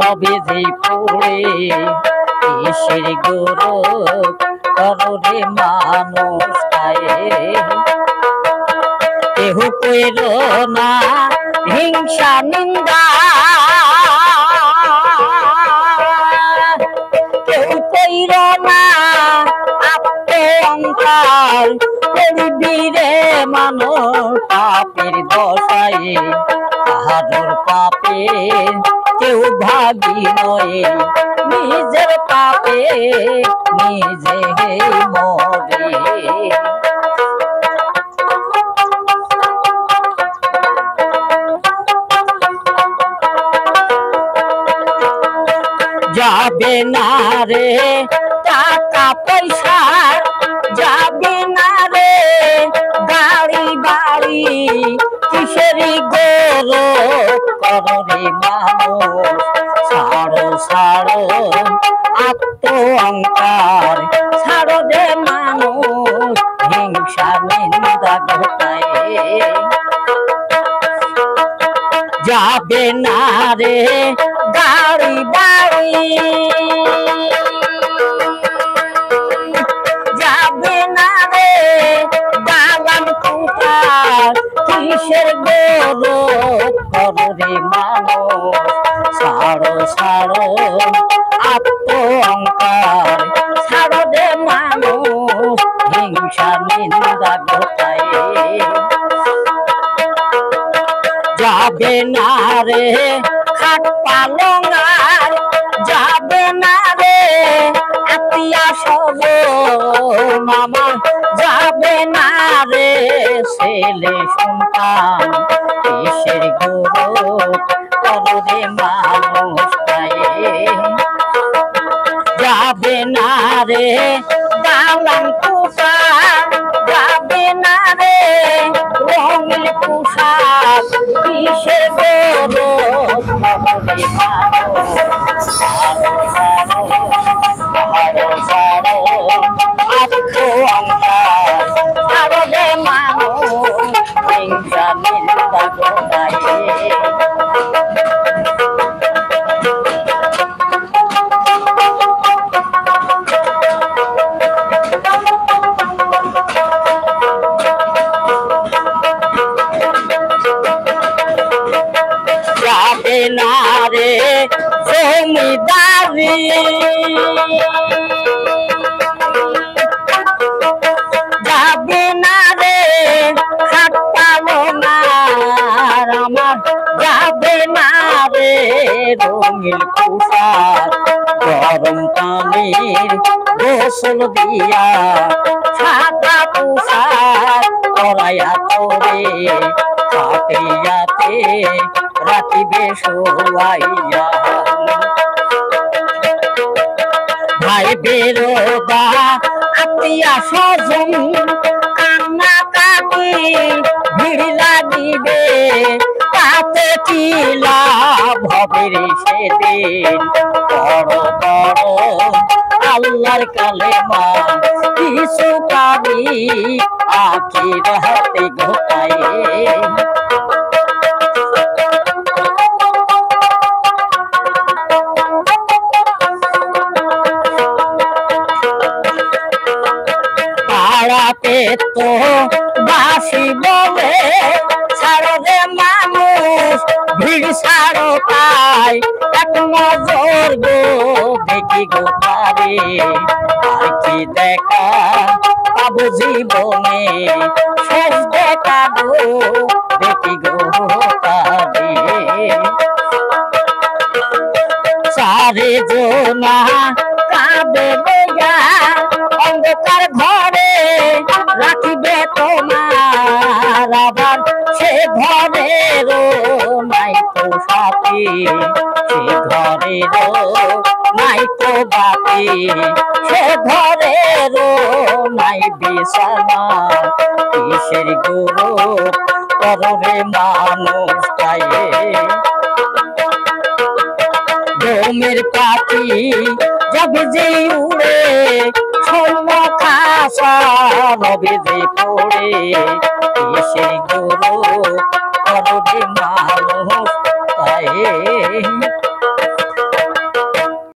নবীজি পড়ে কিসের গৌরব কররে মানুষ পায়ে কেহ কইর না হিংসা নিন্দা কেউ কইর না অহংকার বীরে মানুষ পাপের দশায় তাহার পাপে কেউ ভাগি নয় নিজের পাপে নিজে মরে যাবে না রে টাকা পয়সা যাবে না রে গাড়ি বাড়ি কিসেরই গৌরব কররে মানুষ ছাড়ো ছাড়ো আত্ম অহংকার ছাড়ো রে মানুষ হিংসা নিন্দা ঘটায় যাবে না রে গাড়ি বাড়ি যাবে না রে বাগান কুঠার কিসের গৌরব কররে মানুষ ছাড়ো ছাড়ো আত্ম অহংকার ছাড়ো রে মানুষ হিংসা নিন্দা ঘটায় যাবে না রে খাট পালঙ্গার যাবে না রে আত্মীয়া স্বজন আমার যাবে না রে ছেলে সন্তান কিসের গৌরব কররে মানুষ পায়ে যাবে না রে দালান পোশাক যাবে না রে রঙিন পোশাক কিসের গৌরব কররে মানুষ ছাড়ো ছাড়ো আত্ম অহংকার ছাড়ো রে মানুষ হিংসা নিন্দা ঘটায় যাবে না রে জমিদারি যাবে না রে খাট পালনার আমার যাবে না রে রঙিন পোশাক গরম পানির গোসল দিয়া সাদা পোশাক পরাইয়া তোরে কাটিয়াতে রাখিবে শোয়াইয়া ভাই বেরোবা আত্মীয়া স্বজন কান্না কাটি ভিড় লাগিবে তাতে কি লাভ হবে রে সেদিন বড় বড় আল্লাহর কালেমা কিছু পাবি আখিরাতে ঘটায় পাড়াতে তো বাসি বলে ছাড়ো রে মানুষ ভিড় ছাড়ো তাই এক নজর গো দেখি গো পারে আর কি দেখা পাবো জীবনে শেষ দেখা গো দেখি গো পারে চারে জোনা কাঁদে বইয়া অন্ধকার ঘরে রাখিবে তোমার আবার সে ঘরেরও নাই তো সাথী সে ঘরেরও নাই তো বাতি সে ঘরেরও নাই বিছানা কিসের গৌরব কররে মানুষ পায়ে ঘুমের পাখি যাবে যে উড়ে স্বর্ণ খাসা রবে যে পড়ে কিসের গৌরব কররে মানুষ পায়ে।